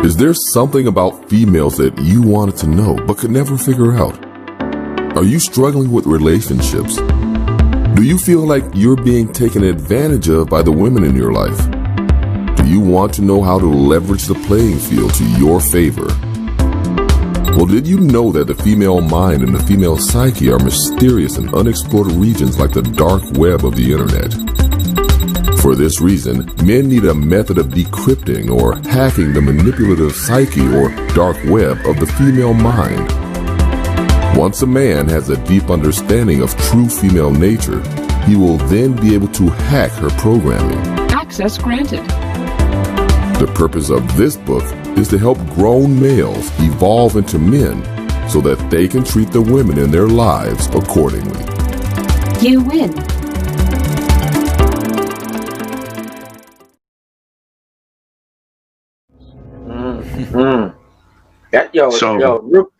Is there something about females that you wanted to know but could never figure out? Are you struggling with relationships? Do you feel like you're being taken advantage of by the women in your life? Do you want to know how to leverage the playing field to your favor? Well, did you know that the female mind and the female psyche are mysterious and unexplored regions like the dark web of the internet? For this reason, men need a method of decrypting or hacking the manipulative psyche or dark web of the female mind. Once a man has a deep understanding of true female nature, he will then be able to hack her programming. Access granted. The purpose of this book is to help grown males evolve into men so that they can treat the women in their lives accordingly. You win. That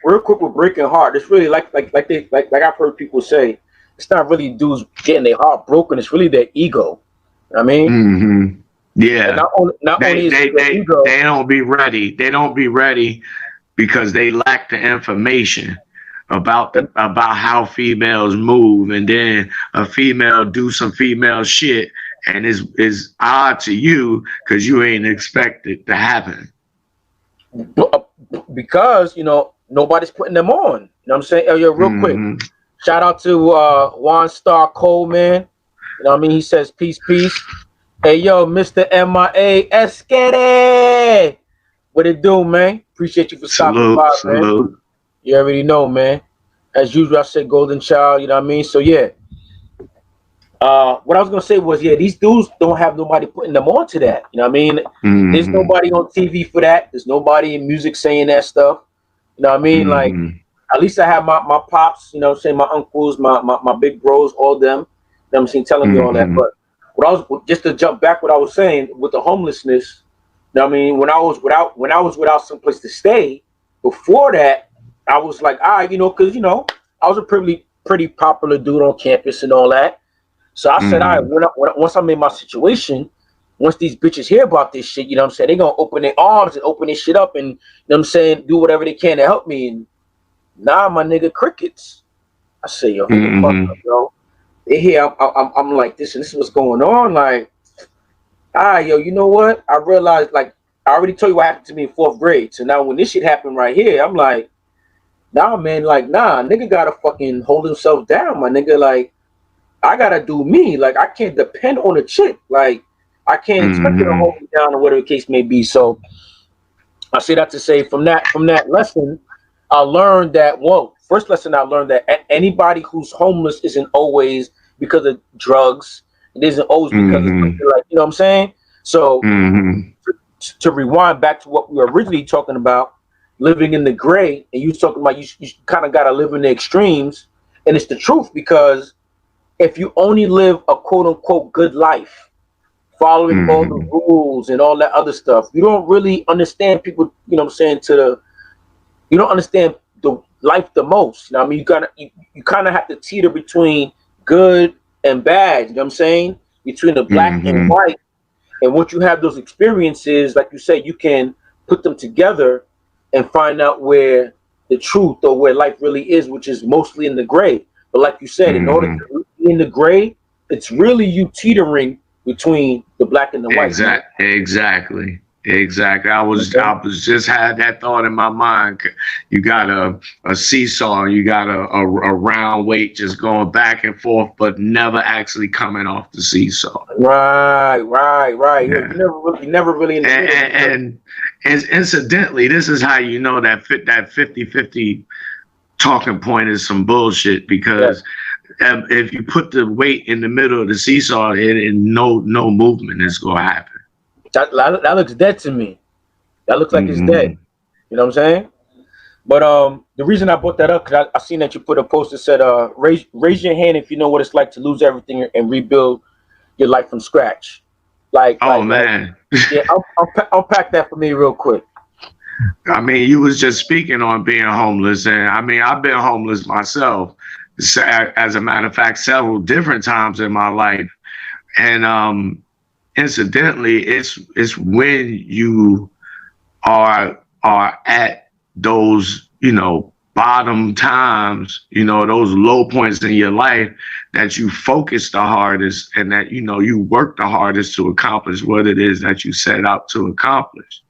real quick with breaking heart. It's really like I've heard people say, it's not really dudes getting their heart broken. It's really their ego. I mean, yeah. They don't be ready. They don't be ready because they lack the information about how females move, and then a female do some female shit, and is odd to you because you ain't expect it to happen. Because nobody's putting them on. You know what I'm saying? Oh, yo, real quick, shout out to Juan Star Cole, man. You know what I mean? He says peace. Hey, yo, Mr. MIA Esquete. What it do, man? Appreciate you for stopping by, man. You already know, man. As usual, I said golden child, you know what I mean? So, yeah. What I was going to say was, these dudes don't have nobody putting them on to that. You know what I mean? There's nobody on TV for that. There's nobody in music saying that stuff. You know what I mean? Like, at least I have my pops, you know what I'm saying, my uncles, my big bros, all them, you know what I'm saying, telling me all that. But just to jump back what I was saying with the homelessness, you know what I mean, when I was without someplace to stay, before that, I was like, because I was a pretty popular dude on campus and all that. So I said, all right, once I'm in my situation, once these bitches hear about this shit, you know what I'm saying, they're gonna open their arms and open their shit up and, you know what I'm saying, do whatever they can to help me. And nah, my nigga, crickets. I say, yo, fuck up, yo. They hear I'm like this, and this is what's going on. Like, yo, you know what? I realized, like, I already told you what happened to me in 4th grade. So now when this shit happened right here, I'm like, nah, man, like, nah, nigga gotta fucking hold himself down, my nigga. Like, I gotta do me. Like, I can't depend on a chick. Like, I can't expect her to hold me down or whatever the case may be. So I say that to say from that lesson, I learned that, first lesson I learned that anybody who's homeless isn't always because of drugs. It isn't always because of something like, you know what I'm saying? So to rewind back to what we were originally talking about, living in the gray, and you talking about you kind of got to live in the extremes. And it's the truth, because if you only live a quote unquote good life, following all the rules and all that other stuff, you don't really understand people, you know what I'm saying, you don't understand the life the most. You know what I mean? You kind of have to teeter between good and bad, you know what I'm saying? Between the black and white. And once you have those experiences, like you say, you can put them together and find out where the truth or where life really is, which is mostly in the gray. But like you said, in order to be in the gray, it's really you teetering between the black and the white. Exactly. I was just had that thought in my mind. You got a seesaw, you got a round weight just going back and forth, but never actually coming off the seesaw. Right. Yeah. You never really. And incidentally, this is how you know that 50-50 talking point is some bullshit, because if you put the weight in the middle of the seesaw, no movement is gonna happen. That looks dead to me. That looks like it's dead. You know what I'm saying? But the reason I brought that up, because I seen that you put a post that said, raise your hand if you know what it's like to lose everything and rebuild your life from scratch. Man. Unpack that for me real quick. I mean, you was just speaking on being homeless, and I mean, I've been homeless myself. As a matter of fact, several different times in my life. And incidentally, it's when you are at those, bottom times, those low points in your life, that you focus the hardest and that, you work the hardest to accomplish what it is that you set out to accomplish.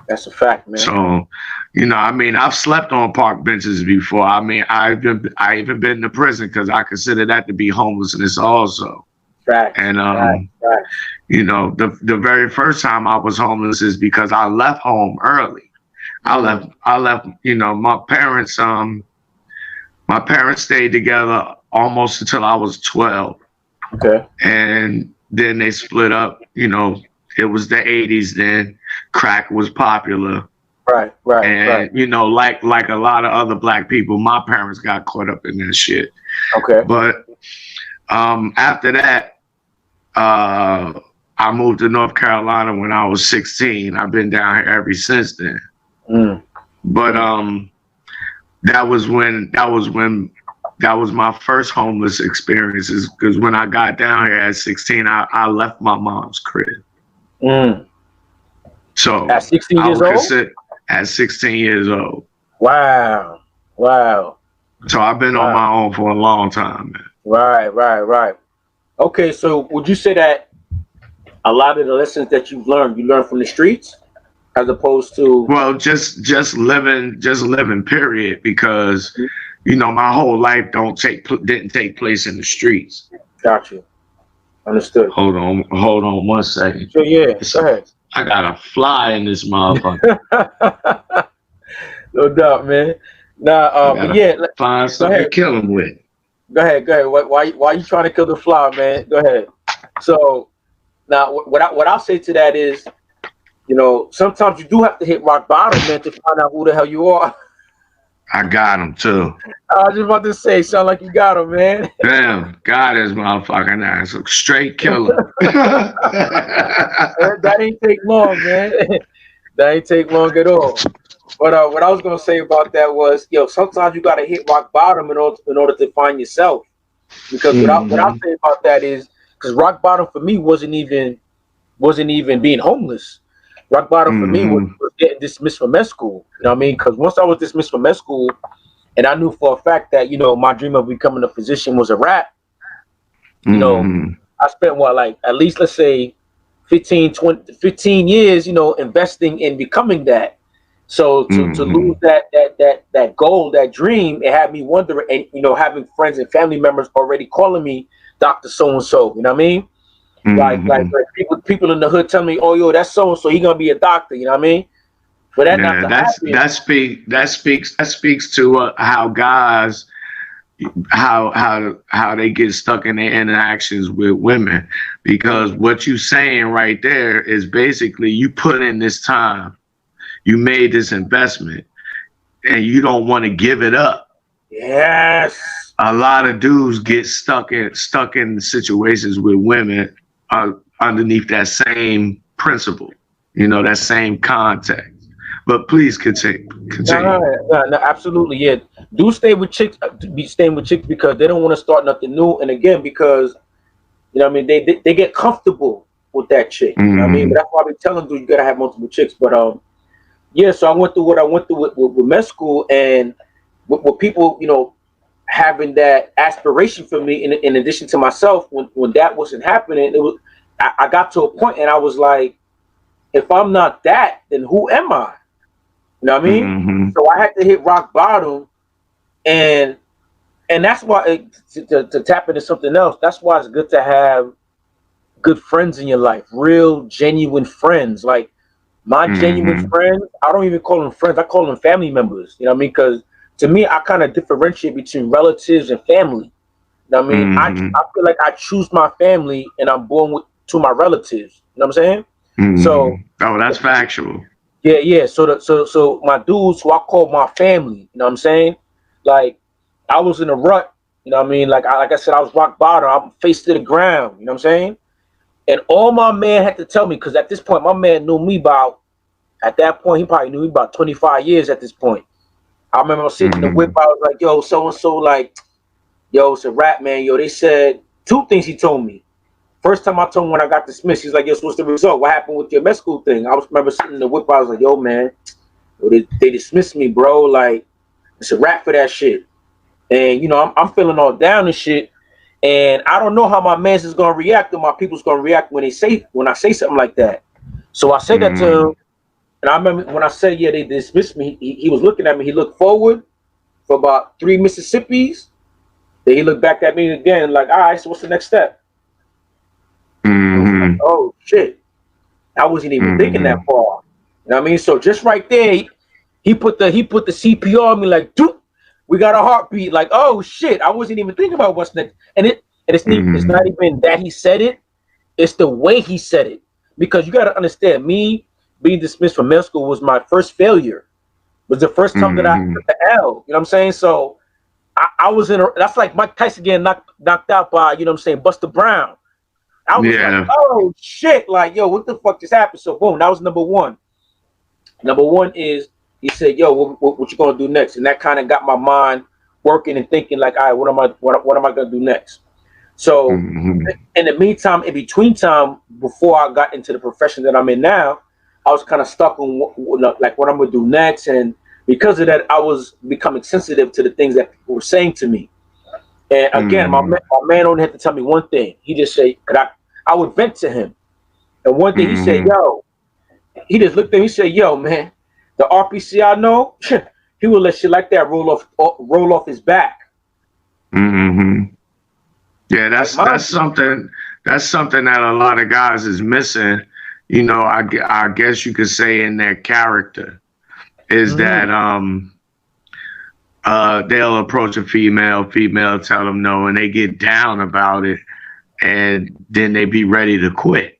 That's a fact, man. So, I've slept on park benches before. I even been to prison because I consider that to be homelessness also. Fact. And fact. The very first time I was homeless is because I left home early. I left, my parents stayed together almost until I was 12. Okay. And then they split up. It was the 80s then. Crack was popular. Right. And, like a lot of other black people, my parents got caught up in that shit. Okay. But after that, I moved to North Carolina when I was 16. I've been down here ever since then. But that was my first homeless experiences, because when I got down here at 16, I left my mom's crib. So at 16 years old? At 16 years old. Wow. So I've been on my own for a long time, man. Right. Okay, so would you say that a lot of the lessons that you learned from the streets, as opposed to just living period, because my whole life didn't take place in the streets. Got you. Understood. Hold on 1 second. Sure, yeah. Go ahead. I got a fly in this motherfucker. No doubt, man. But yeah, find something to kill him with. Go ahead. Why you trying to kill the fly, man? Go ahead. So now, what I'll say to that is, sometimes you do have to hit rock bottom, man, to find out who the hell you are. I got him too. I was just about to say, sound like you got him, man. Damn, God is motherfucking ass. A straight killer. That ain't take long, man. That ain't take long at all. But what I was gonna say about that was, sometimes you gotta hit rock bottom in order to find yourself. Because what I'll say about that is, because rock bottom for me wasn't even being homeless. Rock bottom for me was getting dismissed from med school. You know what I mean? Because once I was dismissed from med school, and I knew for a fact that, my dream of becoming a physician was a rap, I spent at least, let's say 15 years, investing in becoming that. So to lose that goal, that dream, it had me wondering, and, having friends and family members already calling me Dr. So-and-so, you know what I mean? Like people in the hood tell me, oh, yo, that's so-and-so, he gonna be a doctor, you know what I mean? For that not to happen. That speaks to how guys, how they get stuck in their interactions with women, because what you saying right there is basically, you put in this time, you made this investment, and you don't want to give it up. Yes. A lot of dudes get stuck in situations with women underneath that same principle, that same context. But please continue. No, absolutely, yeah. Do stay with chicks. Be staying with chicks because they don't want to start nothing new. And again, because they get comfortable with that chick. You know what I mean? But that's why we tell them, you gotta have multiple chicks. But yeah. So I went through what I went through with med school, and with people, having that aspiration for me, in addition to myself, when that wasn't happening, I got to a point, and I was like, if I'm not that, then who am I? You know what I mean? So I had to hit rock bottom, and that's why to tap into something else. That's why it's good to have good friends in your life, real genuine friends. Like my genuine friends, I don't even call them friends. I call them family members. You know what I mean? Because to me, I kind of differentiate between relatives and family. You know what I mean? I feel like I choose my family, and I'm born to my relatives. You know what I'm saying? So, that's factual. Yeah. So my dudes who I call my family, you know what I'm saying? Like I was in a rut, you know what I mean? Like I said, I was rock bottom. I'm face to the ground, you know what I'm saying? And all my man had to tell me, because at this point, my man knew me at that point, he probably knew me about 25 years at this point. I remember I was sitting in the whip, I was like, yo, so-and-so, like, yo, it's a rap, man. Yo, they said two things he told me. First time I told him when I got dismissed, he's like, "Yo, so what's the result? What happened with your med school thing?" I remember sitting in the whip. I was like, "Yo, man, they dismissed me, bro. Like, it's a wrap for that shit." And you know, I'm feeling all down and shit. And I don't know how my man's is gonna react or my people's gonna react when I say something like that. So I said that to him, and I remember when I said, "Yeah, they dismissed me." He was looking at me. He looked forward for about 3 Mississippis. Then he looked back at me again, like, "All right, so what's the next step?" Like, oh shit! I wasn't even thinking that far. You know what I mean? So just right there, he put the CPR on me, like, "Doop, we got a heartbeat." Like, oh shit! I wasn't even thinking about what's next. And it's not even that he said it; it's the way he said it. Because you got to understand, me being dismissed from middle school was my first failure. It was the first time that I took the L. You know what I'm saying? So I was in. That's like Mike Tyson getting knocked out by, you know what I'm saying, Buster Brown. I was like, oh shit, like, yo, what the fuck just happened? So boom, that was number one. Number one is he said, "Yo, what you gonna do next?" And that kind of got my mind working and thinking, like, all right, what am I gonna do next? So in the meantime, in between time, before I got into the profession that I'm in now, I was kind of stuck on like what I'm gonna do next. And because of that, I was becoming sensitive to the things that people were saying to me. And again, my man only had to tell me one thing. He just said, I would vent to him. And one thing he said, "Yo," he just looked at me, he said, "Yo, man, the RPC I know, he will let shit like that roll off his back." Yeah, that's something that a lot of guys is missing. You know, I guess you could say in their character is that they'll approach a female tell them no, and they get down about it, and then they be ready to quit.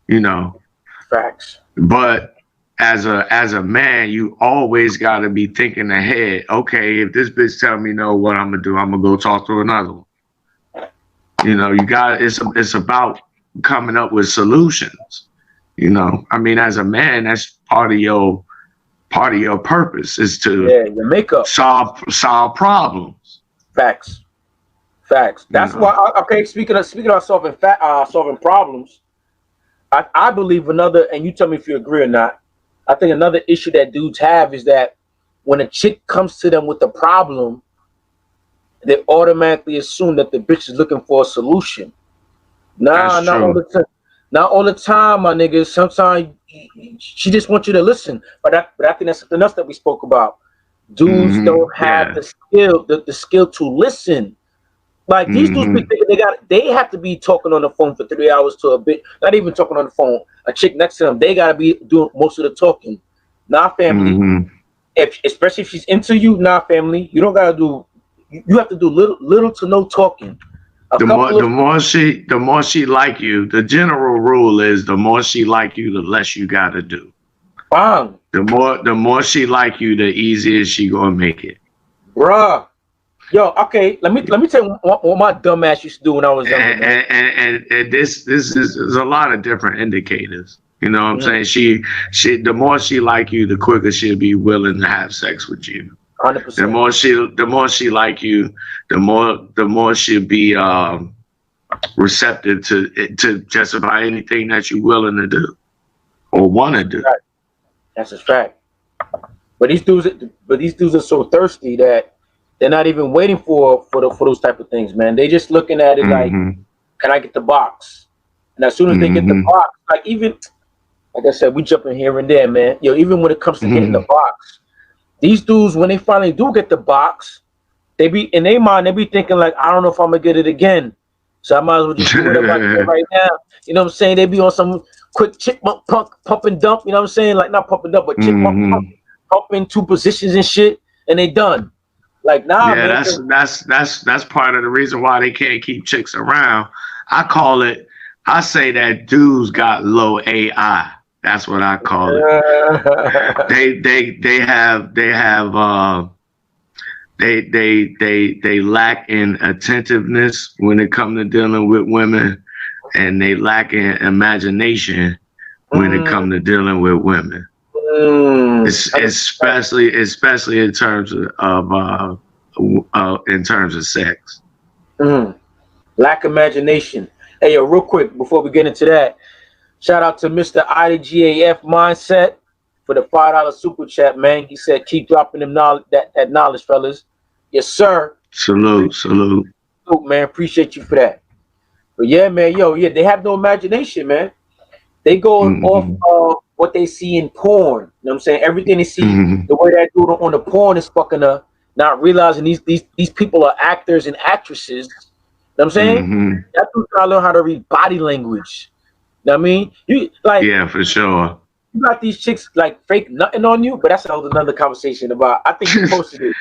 You know, facts. But as a man, you always got to be thinking ahead. Okay, if this bitch tell me no, what I'm gonna do? I'm gonna go talk to another one. You know, it's about coming up with solutions. You know, I mean, as a man, that's part of your purpose is to your makeup solve problems. Facts. That's why. Okay, speaking of solving problems, I believe another, and you tell me if you agree or not. I think another issue that dudes have is that when a chick comes to them with a problem, they automatically assume that the bitch is looking for a solution. Nah, not all the time. Not all the time, my niggas. Sometimes she just wants you to listen. But I think that's something else that we spoke about. Dudes don't have the skill to listen. Like these dudes be thinking they have to be talking on the phone for 3 hours to a bit, not even talking on the phone. A chick next to them, they gotta be doing most of the talking. Nah, family. Especially if she's into you, nah, family. You don't gotta do. You have to do little to no talking. The more she like you, the general rule is the more she like you, the less you gotta do. Bang. The more she like you, the easier she gonna make it. Bruh. Yo, okay, let me tell you what my dumb ass used to do when I was younger. And this is a lot of different indicators. You know what I'm saying? She the more she like you, the quicker she'll be willing to have sex with you. 100%. The more she like you, the more she'll be receptive to just about anything that you're willing to do or want to do. That's a fact. But these dudes are so thirsty that they're not even waiting for those type of things, man. They just looking at it like, can I get the box? And as soon as they get the box, like I said, we jumping here and there, man. Yo, even when it comes to getting the box, these dudes, when they finally do get the box, they be in their mind, they be thinking like, I don't know if I'm gonna get it again, so I might as well just do whatever I can right now. You know what I'm saying? They be on some quick chick pump and dump. You know what I'm saying? Like not pump and dump, but chick pump in 2 positions and shit, and they done. Like nah, yeah, man. That's part of the reason why they can't keep chicks around. I say that dudes got low AI. That's what I call it. They lack in attentiveness when it comes to dealing with women, and they lack in imagination when it comes to dealing with women. Especially in terms of sex. Lack imagination. Hey, yo, real quick before we get into that, shout out to Mr. IDGAF Mindset for the $5 super chat, man. He said, keep dropping them knowledge, that knowledge, fellas. Yes, sir. Salute. Salute, man. Appreciate you for that. But yeah, man, they have no imagination, man. They go off of what they see in porn. You know what I'm saying? Everything they see, the way that dude on the porn is fucking not realizing these people are actors and actresses. You know what I'm saying? That's what I learn how to read body language. You know what I mean? You like, yeah, for sure. You got these chicks like fake nutting on you, but that's another conversation about. I think you posted it.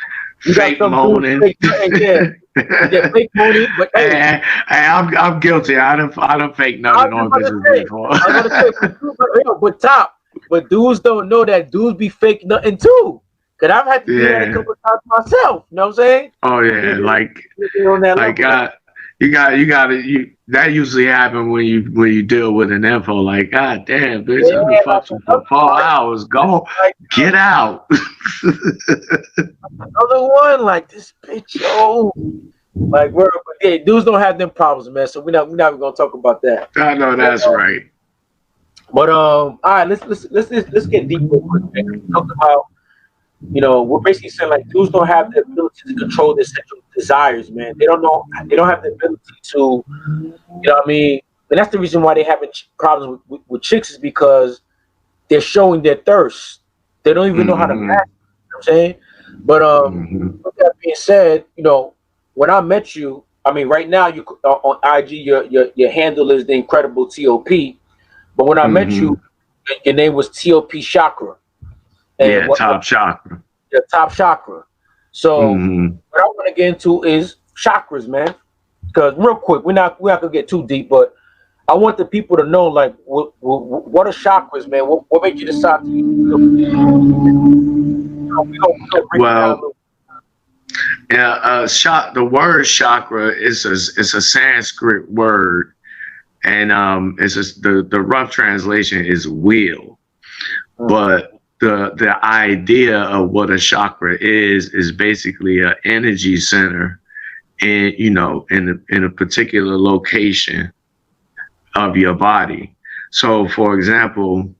You fake got some moaning. Fake fake moaning. But hey, I'm guilty. I done fake nutting on bitches before. I was gonna say, but dudes don't know that dudes be fake nutting too. Cause I've had to do that a couple of times myself. You know what I'm saying? Oh yeah, that usually happen when you deal with an info like, God damn, bitch, I've been fucking for 4 hours. Go get out. Another one like this bitch, yo. Like dudes don't have them problems, man. So we're not even gonna talk about that. I know that's right. But all right, let's get deep real quick, man. Talk about, we're basically saying like dudes don't have the ability to control their sexual desires, man. They don't have the ability to, what I mean? And that's the reason why they having problems with chicks, is because they're showing their thirst. They don't even know how to match. You know what I'm saying? But with that being said, when I met you, I mean, right now you on IG, your handle is the incredible T.O.P. But when I met you, your name was T.O.P. Chakra. And Top Chakra. Yeah, Top Chakra. So what I want to get into is chakras, man. Because real quick, we're not gonna get too deep, but I want the people to know, like, what are chakras, man? What made you decide the word chakra is a Sanskrit word, and the rough translation is wheel, but the idea of what a chakra is basically an energy center in a particular location of your body. So for example,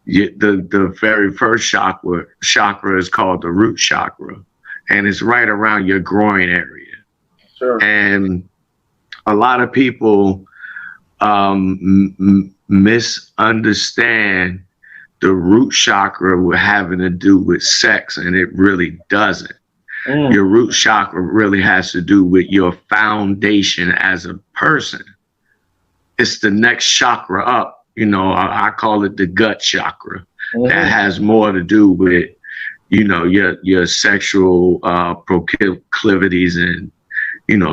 the very first chakra is called the root chakra, and it's right around your groin area. Sure. And a lot of people misunderstand the root chakra with having to do with sex, and it really doesn't. Your root chakra really has to do with your foundation as a person. It's the next chakra up. I call it the gut chakra. That has more to do with, your sexual proclivities and,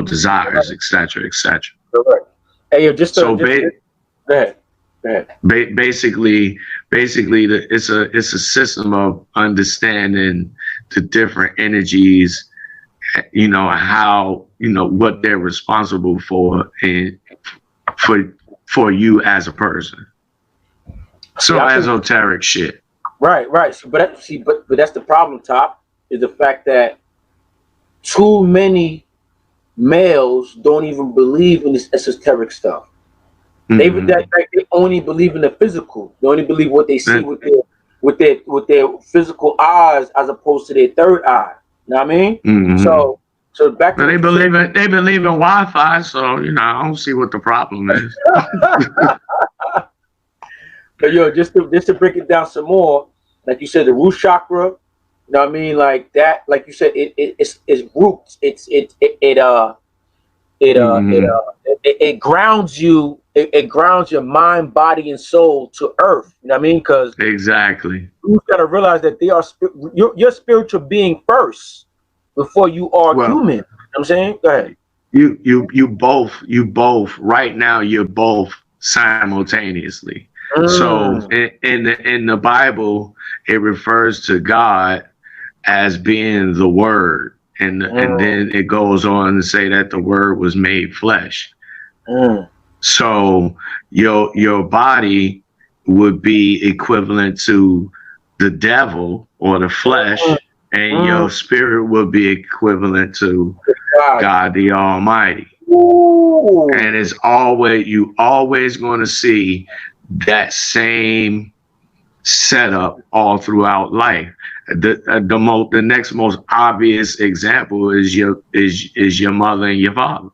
desires, etc., etc. Hey, go ahead. Basically, it's a system of understanding the different energies, how, what they're responsible for, and for you as a person. So esoteric shit. Right. But that's the problem, Top, is the fact that too many males don't even believe in this esoteric stuff. They only believe in the physical. They only believe what they see with their physical eyes, as opposed to their third eye. You know what I mean? So back to they believe in Wi-Fi. So I don't see what the problem is. But just to break it down some more, like you said, the root chakra. You know what I mean? Like that. Like you said, it's roots. It grounds you. It grounds your mind, body, and soul to earth. You know what I mean? Because exactly, you got to realize that they are you're spiritual being first before you are human. You know what I'm saying? Go ahead. You both right now. You're both simultaneously. So in the Bible, it refers to God as being the Word, and then it goes on to say that the Word was made flesh. So your body would be equivalent to the devil or the flesh, and your spirit would be equivalent to God the Almighty. Ooh. And it's always, you always going to see that same setup all throughout life. The next most obvious example is your mother and your father.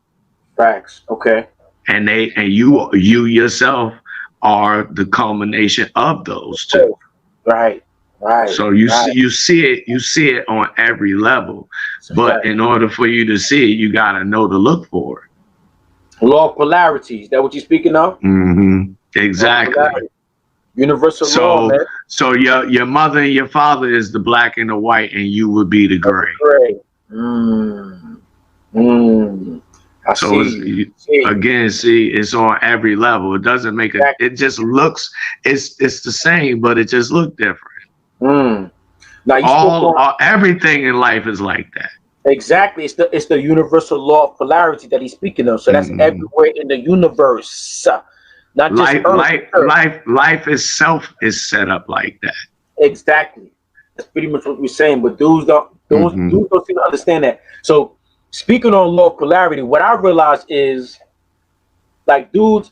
Facts. Okay. And you yourself are the culmination of those two. Right. So you see it on every level. But in order for you to see it, you gotta know to look for it. Law of polarity. Is that what you're speaking of? Mm-hmm. Exactly. Universal law, man. So your mother and your father is the black and the white, and you would be the gray. I see. Again, it's on every level. It doesn't make it. It just looks. It's the same, but it just looks different. Now everything in life is like that. Exactly. It's the universal law of polarity that he's speaking of. So that's everywhere in the universe. Not just life itself is set up like that. Exactly. That's pretty much what we're saying. But dudes don't seem to understand that. So speaking on law of polarity, what I realized is, like, dudes,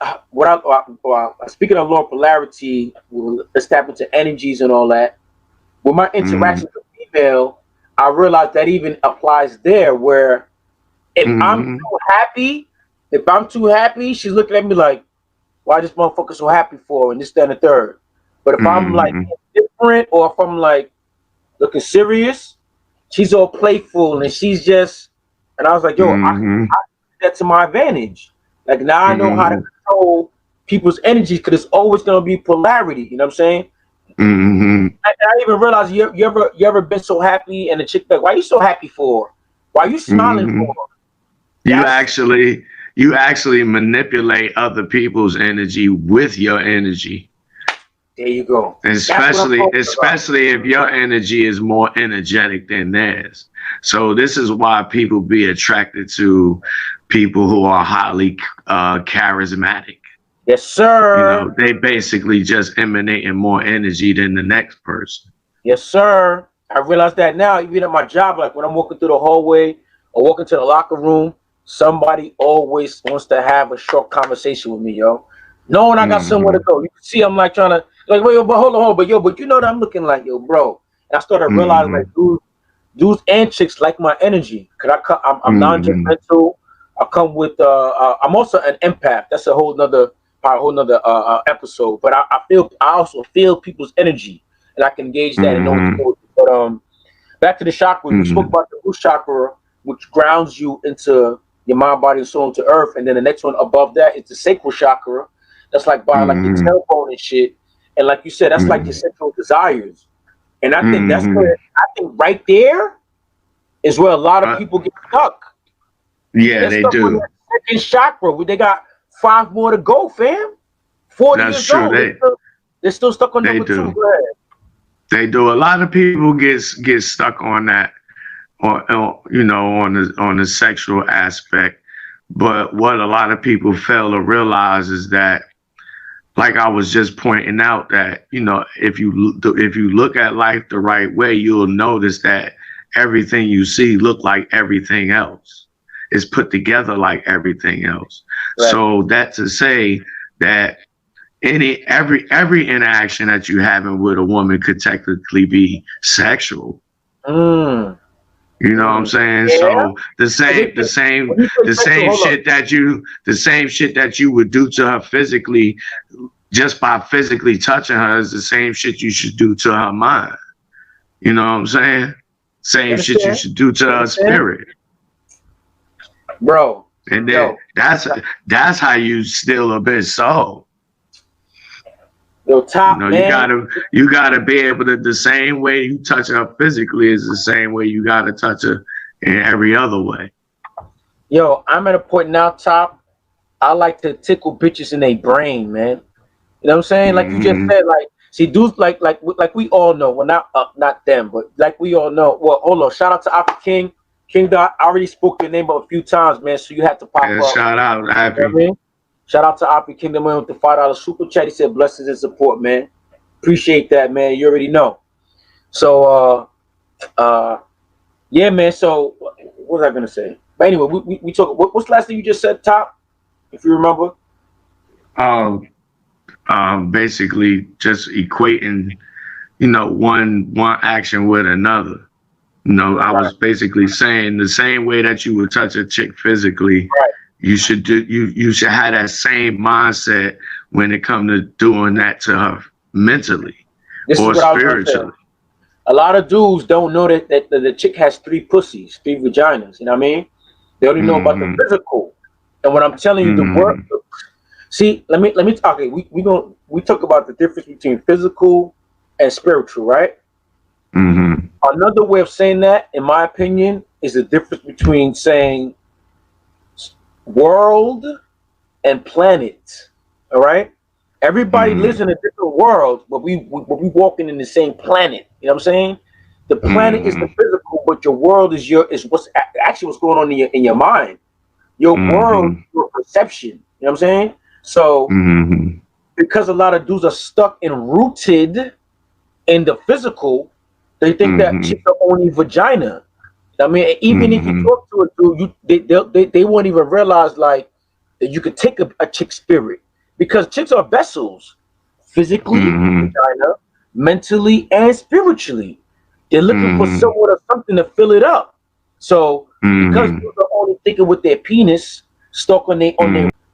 speaking of law of polarity, let's tap into energies and all that. With my interactions with female, I realized that even applies there, where if I'm too happy, she's looking at me like, why this motherfucker so happy for, and this, that, and the third. But if I'm like different, or if I'm like looking serious, she's all playful, and she's just, and I was like, yo, I use that to my advantage. Like, now I know how to control people's energies, because it's always gonna be polarity. You know what I'm saying? I even realized you ever been so happy, and the chick like, why are you so happy for? Why are you smiling for? You actually manipulate other people's energy with your energy. There you go. Especially if your energy is more energetic than theirs. So this is why people be attracted to people who are highly charismatic. Yes, sir. You know, they basically just emanating more energy than the next person. Yes, sir. I realize that now, even at my job, like when I'm walking through the hallway or walking to the locker room, somebody always wants to have a short conversation with me, yo. Knowing I got somewhere to go. You can see I'm like trying to, like, wait, but hold on, but you know that I'm looking like, yo, bro. And I started realizing, like, dudes and chicks like my energy. Cause I'm non-judgmental. I come with I'm also an empath. That's a whole nother episode. But I also feel people's energy, and I can gauge that and know what's going on. But back to the chakra, we spoke about the root chakra, which grounds you into your mind, body, and soul, into earth, and then the next one above that is the sacral chakra. That's like by like your tailbone and shit. And like you said, that's like your sexual desires. And I think that's where, I think right there is where a lot of people get stuck. Yeah, they do. Second chakra, they got 5 more to go, fam. 40 That's years true. old. They're still stuck on number 2. They do. A lot of people get stuck on that, or you know, on the sexual aspect. But what a lot of people fail to realize is that, like I was just pointing out, that, you know, if you look at life the right way, you'll notice that everything you see look like everything else. It's put together like everything else. Right. So that to say that every interaction that you having with a woman could technically be sexual. You know what I'm saying? Yeah. So the same shit that you would do to her physically, just by physically touching her, is the same shit you should do to her mind. You know what I'm saying? Same shit you should do to her spirit. Bro. And then that's how you steal a bitch soul. Yo, Top, you know, you gotta be able to, the same way you touch her physically is the same way you gotta touch her in every other way. Yo, I'm at a point now, Top. I like to tickle bitches in their brain, man. You know what I'm saying? Like you just said, like, see, dudes like we all know. Well, not them, but like we all know. Well, hold on. Shout out to Alpha King. King Dot, I already spoke your name up a few times, man. So you had to pop up. Shout out, Happy. You know what I mean? Shout out to Oppie Kingdom with the $5 super chat. He said blessings and support, man. Appreciate that, man. You already know. So yeah, man. So what was I gonna say? But anyway, we talk. What's the last thing you just said, Top? If you remember. Basically just equating, one action with another. I was basically saying the same way that you would touch a chick physically, right. you should have that same mindset when it comes to doing that to her mentally or spiritually. A lot of dudes don't know that the chick has 3 pussies, 3 vaginas. You know what I mean? They only know about the physical. And when I'm telling you the work, see, let me talk. Okay, we talk about the difference between physical and spiritual, right? Another way of saying that, in my opinion, is the difference between saying world and planet. All right, everybody lives in a different world, but we walking in the same planet. You know what I'm saying? The planet is the physical, but your world is what's going on in your mind. Your world, your perception. You know what I'm saying? So, because a lot of dudes are stuck and rooted in the physical, they think that chicks are only vagina. I mean, even if you talk to a dude, they won't even realize like that you could take a chick's spirit, because chicks are vessels, physically, vagina, mentally, and spiritually. They're looking for someone or something to fill it up. So, because dudes are only thinking with their penis stuck on their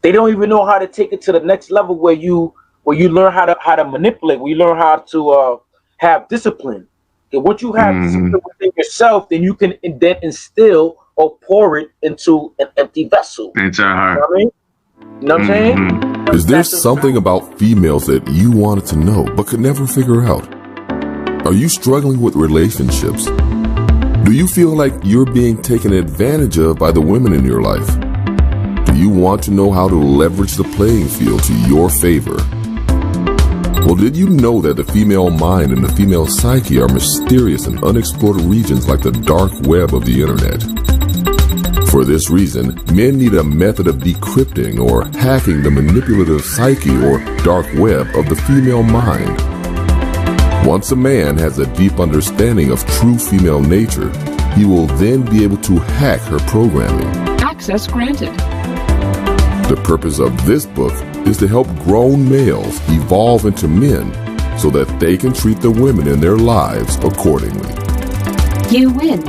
they don't even know how to take it to the next level where you learn how to manipulate, where you learn how to have discipline. And once you have discipline within yourself, then you can then instill or pour it into an empty vessel. Into her. You know what I mean? You know what I'm saying? Is there something about females that you wanted to know but could never figure out? Are you struggling with relationships? Do you feel like you're being taken advantage of by the women in your life? Do you want to know how to leverage the playing field to your favor? Well, did you know that the female mind and the female psyche are mysterious and unexplored regions like the dark web of the internet? For this reason, men need a method of decrypting or hacking the manipulative psyche or dark web of the female mind. Once a man has a deep understanding of true female nature, he will then be able to hack her programming. Access granted. The purpose of this book is to help grown males evolve into men so that they can treat the women in their lives accordingly. You win.